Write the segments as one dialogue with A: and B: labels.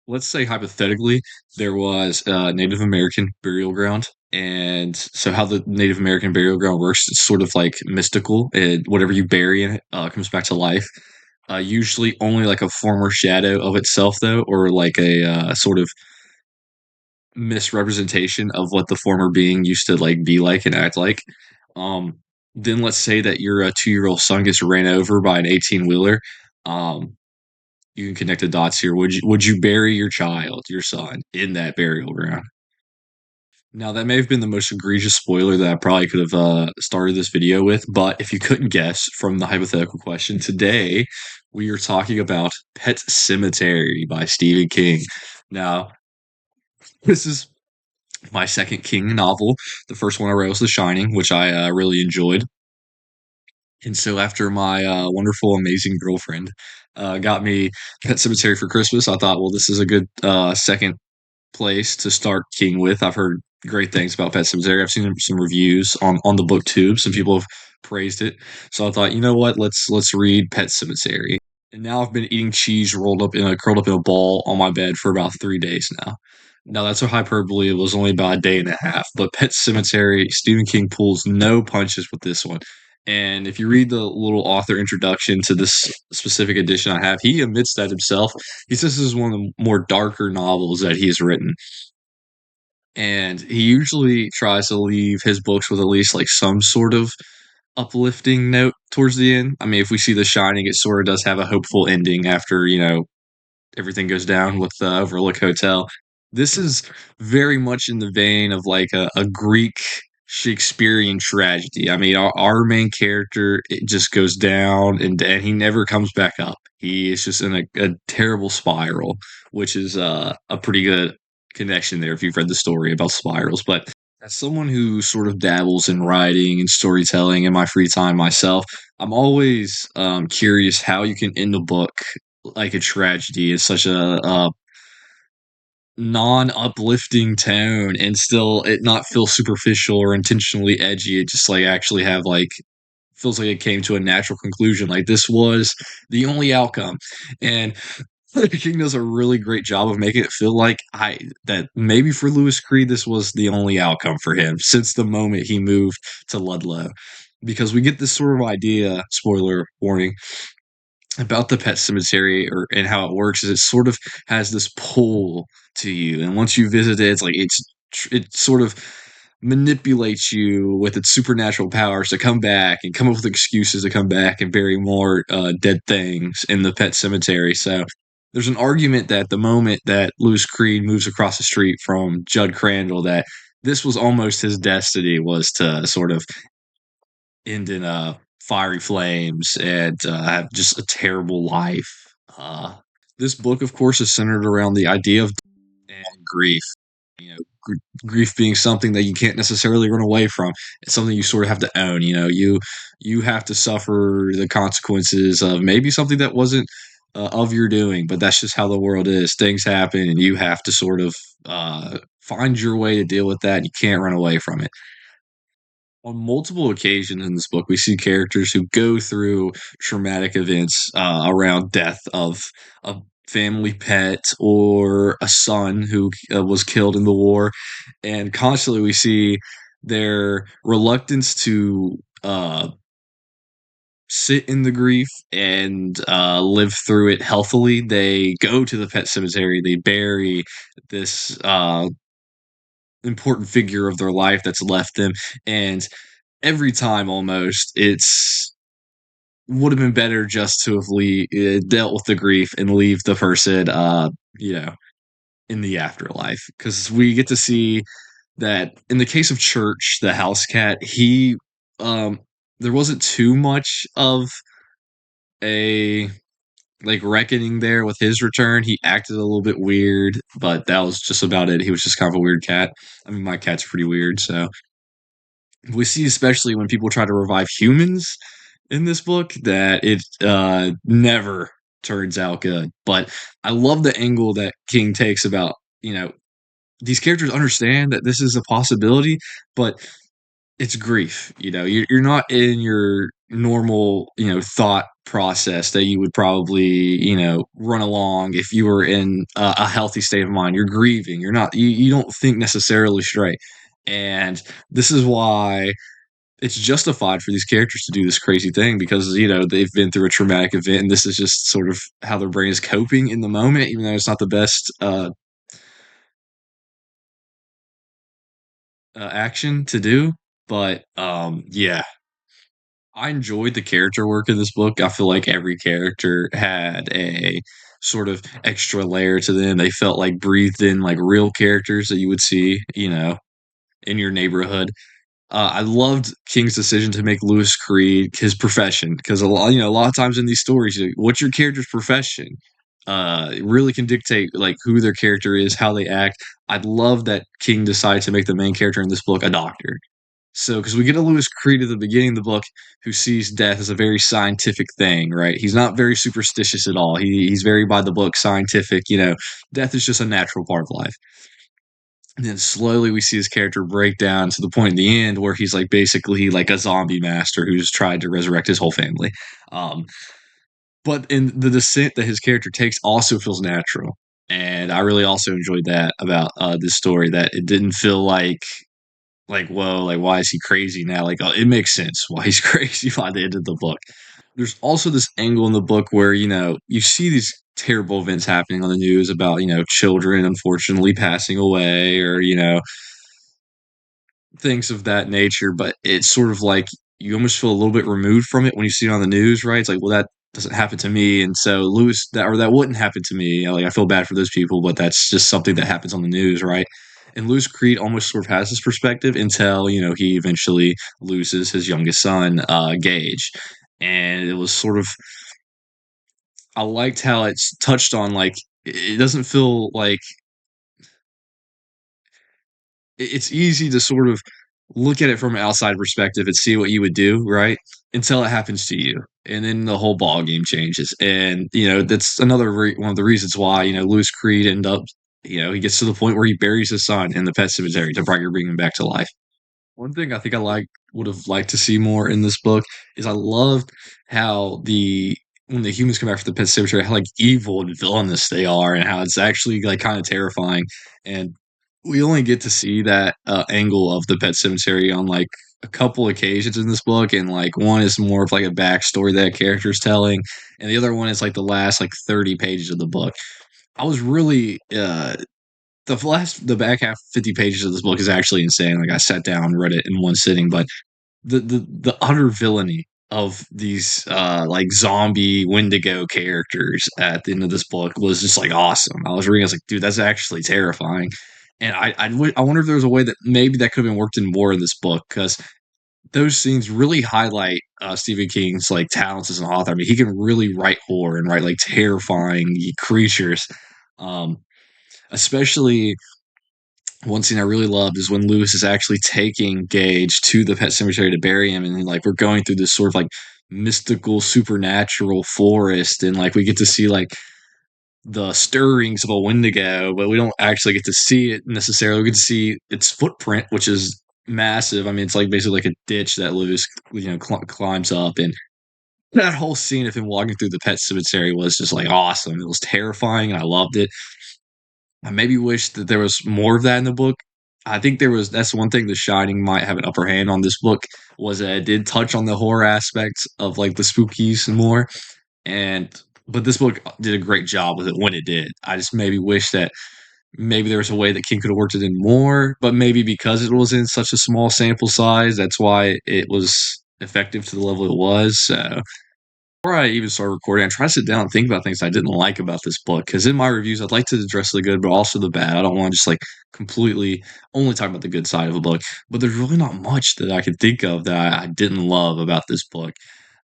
A: let's say hypothetically there was a Native American burial ground. And so, how the Native American burial ground works, it's sort of like mystical. And whatever you bury in it comes back to life. Usually, only like a former shadow of itself, though, or like a sort of misrepresentation of what the former being used to like be like and act like. Um, then let's say that your 2-year-old son gets ran over by an 18-wheeler. Um, you can connect the dots here. Would you bury your child, your son, in that burial ground? Now that may have been the most egregious spoiler that I probably could have started this video with, but if you couldn't guess from the hypothetical question, today we are talking about Pet Sematary by Stephen King. Now, this is my second King novel. The first one I read was The Shining, which I really enjoyed. And so after my wonderful, amazing girlfriend got me Pet Cemetery for Christmas, I thought, well, this is a good second place to start King with. I've heard great things about Pet Sematary. I've seen some reviews on the booktube. Some people have praised it. So I thought, you know what? Let's read Pet Sematary. And now I've been eating cheese rolled up in a curled up in a ball on my bed for about 3 days now. Now that's a hyperbole. It was only about a day and a half. But Pet Sematary, Stephen King pulls no punches with this one. And if you read the little author introduction to this specific edition I have, he admits that himself. He says this is one of the more darker novels that he has written. And he usually tries to leave his books with at least like some sort of uplifting note towards the end. I mean, if we see The Shining, it sort of does have a hopeful ending after, everything goes down with the Overlook Hotel. This is very much in the vein of like a Greek Shakespearean tragedy. I mean, our main character, it just goes down and he never comes back up. He is just in a terrible spiral, which is a pretty good connection there if you've read the story about spirals. But as someone who sort of dabbles in writing and storytelling in my free time myself, I'm always curious how you can end a book like a tragedy is such a non-uplifting tone and still it not feel superficial or intentionally edgy. It just like actually have like feels like it came to a natural conclusion. Like this was the only outcome. And King does a really great job of making it feel like I that maybe for Lewis Creed this was the only outcome for him since the moment he moved to Ludlow. Because we get this sort of idea, spoiler warning, about the Pet Cemetery and how it works is it sort of has this pull to you, and once you visit it, it's like it sort of manipulates you with its supernatural powers to come back and come up with excuses to come back and bury more dead things in the Pet Cemetery. So there's an argument that the moment that Louis Creed moves across the street from Judd Crandall, that this was almost his destiny was to sort of end in fiery flames and have just a terrible life. Uh, this book, of course, is centered around the idea of and grief. You know, grief being something that you can't necessarily run away from. It's something you sort of have to own. You have to suffer the consequences of maybe something that wasn't of your doing, but that's just how the world is. Things happen, and you have to sort of find your way to deal with that. You can't run away from it. On multiple occasions in this book, we see characters who go through traumatic events around death of a family pet or a son who was killed in the war, and constantly we see their reluctance to sit in the grief and live through it healthily. They go to the pet cemetery, they bury this important figure of their life that's left them, and every time almost it's would have been better just to have dealt with the grief and leave the person you know in the afterlife, because we get to see that in the case of Church the house cat, he um there wasn't too much of a like reckoning there with his return. He acted a little bit weird, but that was just about it. He was just kind of a weird cat. I mean, my cat's pretty weird, so we see, especially when people try to revive humans in this book, that it never turns out good. But I love the angle that King takes about, these characters understand that this is a possibility, but it's grief. You're not in your normal, thought process that you would probably, run along if you were in a healthy state of mind. You're grieving. You're not. You don't think necessarily straight, and this is why it's justified for these characters to do this crazy thing because they've been through a traumatic event, and this is just sort of how their brain is coping in the moment, even though it's not the best action to do. But yeah, I enjoyed the character work in this book. I feel like every character had a sort of extra layer to them. They felt like breathed in like real characters that you would see, in your neighborhood. I loved King's decision to make Lewis Creed his profession because a lot of times in these stories, what's your character's profession? It really can dictate like who their character is, how they act. I love that King decided to make the main character in this book a doctor. So, because we get a Lewis Creed at the beginning of the book who sees death as a very scientific thing, right? He's not very superstitious at all. He's very by the book scientific. Death is just a natural part of life. And then slowly we see his character break down to the point in the end where he's like basically like a zombie master who's tried to resurrect his whole family. Um, but in the descent that his character takes also feels natural. And I really also enjoyed that about this story that it didn't feel like whoa, like why is he crazy now? Like it makes sense why he's crazy by the end of the book. There's also this angle in the book where you see these terrible events happening on the news about children unfortunately passing away or things of that nature, but it's sort of like you almost feel a little bit removed from it when you see it on the news, right? It's like, well, that doesn't happen to me, and so that wouldn't happen to me. Like I feel bad for those people, but that's just something that happens on the news, right? And Lewis Creed almost sort of has this perspective until he eventually loses his youngest son, Gage, and it was sort of I liked how it's touched on like it doesn't feel like it's easy to sort of look at it from an outside perspective and see what you would do, right? Until it happens to you. And then the whole ball game changes. And, that's another one of the reasons why, Lewis Creed ended up, he gets to the point where he buries his son in the pet cemetery to bring him back to life. One thing I think would have liked to see more in this book is I loved how when the humans come back from the pet cemetery, how like evil and villainous they are, and how it's actually like kind of terrifying. And we only get to see that angle of the pet cemetery on like a couple occasions in this book, and like one is more of like a backstory that character's telling, and the other one is like the last like 30 pages of the book. I was really the back half 50 pages of this book is actually insane. Like I sat down and read it in one sitting, but the utter villainy of these like zombie Wendigo characters at the end of this book was just like awesome. I was reading, I was like, dude, that's actually terrifying. And I wonder if there was a way that maybe that could have been worked in more in this book because those scenes really highlight Stephen King's like talents as an author. I mean, he can really write horror and write like terrifying creatures. Um, Especially one scene I really loved is when Lewis is actually taking Gage to the pet cemetery to bury him, and like we're going through this sort of like mystical, supernatural forest, and like we get to see like the stirrings of a Wendigo, but we don't actually get to see it necessarily. We get to see its footprint, which is massive. I mean, it's like basically like a ditch that Lewis, climbs up, and that whole scene of him walking through the pet cemetery was just like awesome. It was terrifying, and I loved it. I maybe wish that there was more of that in the book. I think that's one thing The Shining might have an upper hand on this book was that it did touch on the horror aspects of like the spookies more. And but this book did a great job with it when it did. I just maybe wish that maybe there was a way that King could have worked it in more, but maybe because it was in such a small sample size, that's why it was effective to the level it was. So before I even start recording, I try to sit down and think about things I didn't like about this book. Because in my reviews, I'd like to address the good, but also the bad. I don't want to just like completely only talk about the good side of a book. But there's really not much that I could think of that I didn't love about this book.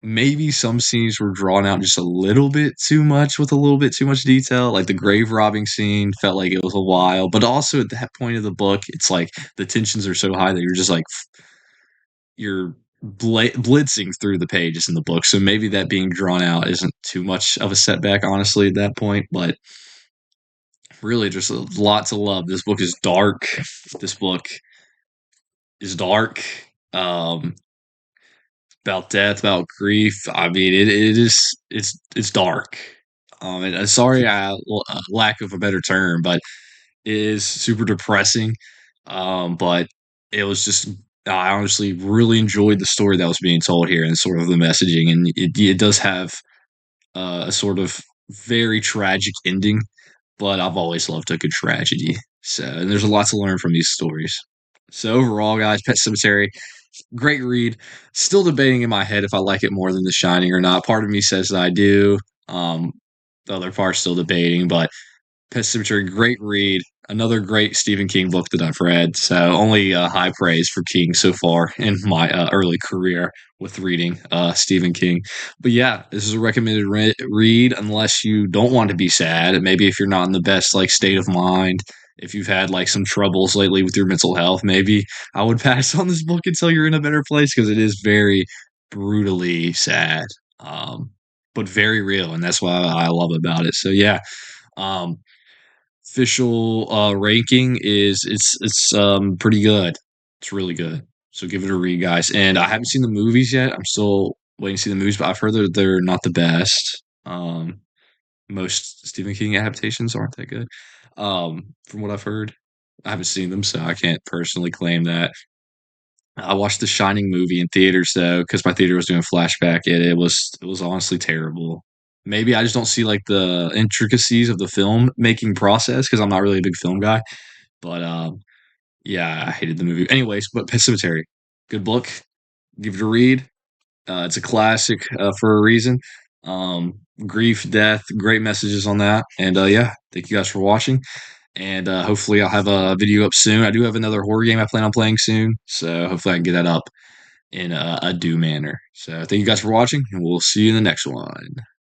A: Maybe some scenes were drawn out just a little bit too much with a little bit too much detail. Like the grave robbing scene felt like it was a while. But also at that point of the book, it's like the tensions are so high that you're just like, you're blitzing through the pages in the book. So maybe that being drawn out isn't too much of a setback, honestly, at that point. But really, just a lot to love. This book is dark. This book is dark. Um, about death, about grief. I mean, it is it's dark. And sorry, lack of a better term, but it is super depressing. But it was just I honestly really enjoyed the story that was being told here and sort of the messaging, and it does have a sort of very tragic ending. But I've always loved a good tragedy. So, and there's a lot to learn from these stories. So overall, guys, Pet Cemetery, great read. Still debating in my head if I like it more than The Shining or not. Part of me says that I do. Um, the other part's still debating, but Pet Sematary, great read. Another great Stephen King book that I've read. So only high praise for King so far in my early career with reading Stephen King. But yeah, this is a recommended read unless you don't want to be sad. Maybe if you're not in the best like state of mind, if you've had like some troubles lately with your mental health, maybe I would pass on this book until you're in a better place because it is very brutally sad, um, but very real, and that's what I love about it. So yeah. Um, official ranking is it's pretty good. It's really good. So give it a read, guys. And I haven't seen the movies yet. I'm still waiting to see the movies, but I've heard that they're not the best. Most Stephen King adaptations aren't that good. From what I've heard, I haven't seen them, so I can't personally claim that. I watched the Shining movie in theaters though, because my theater was doing flashback. It was honestly terrible. Maybe I just don't see like the intricacies of the film making process because I'm not really a big film guy. But yeah, I hated the movie. Anyways, but Pet Sematary, good book. Give it a read. It's a classic for a reason. Grief, death, great messages on that. And yeah, thank you guys for watching. And hopefully I'll have a video up soon. I do have another horror game I plan on playing soon, so hopefully I can get that up in a due manner. So thank you guys for watching, and we'll see you in the next one.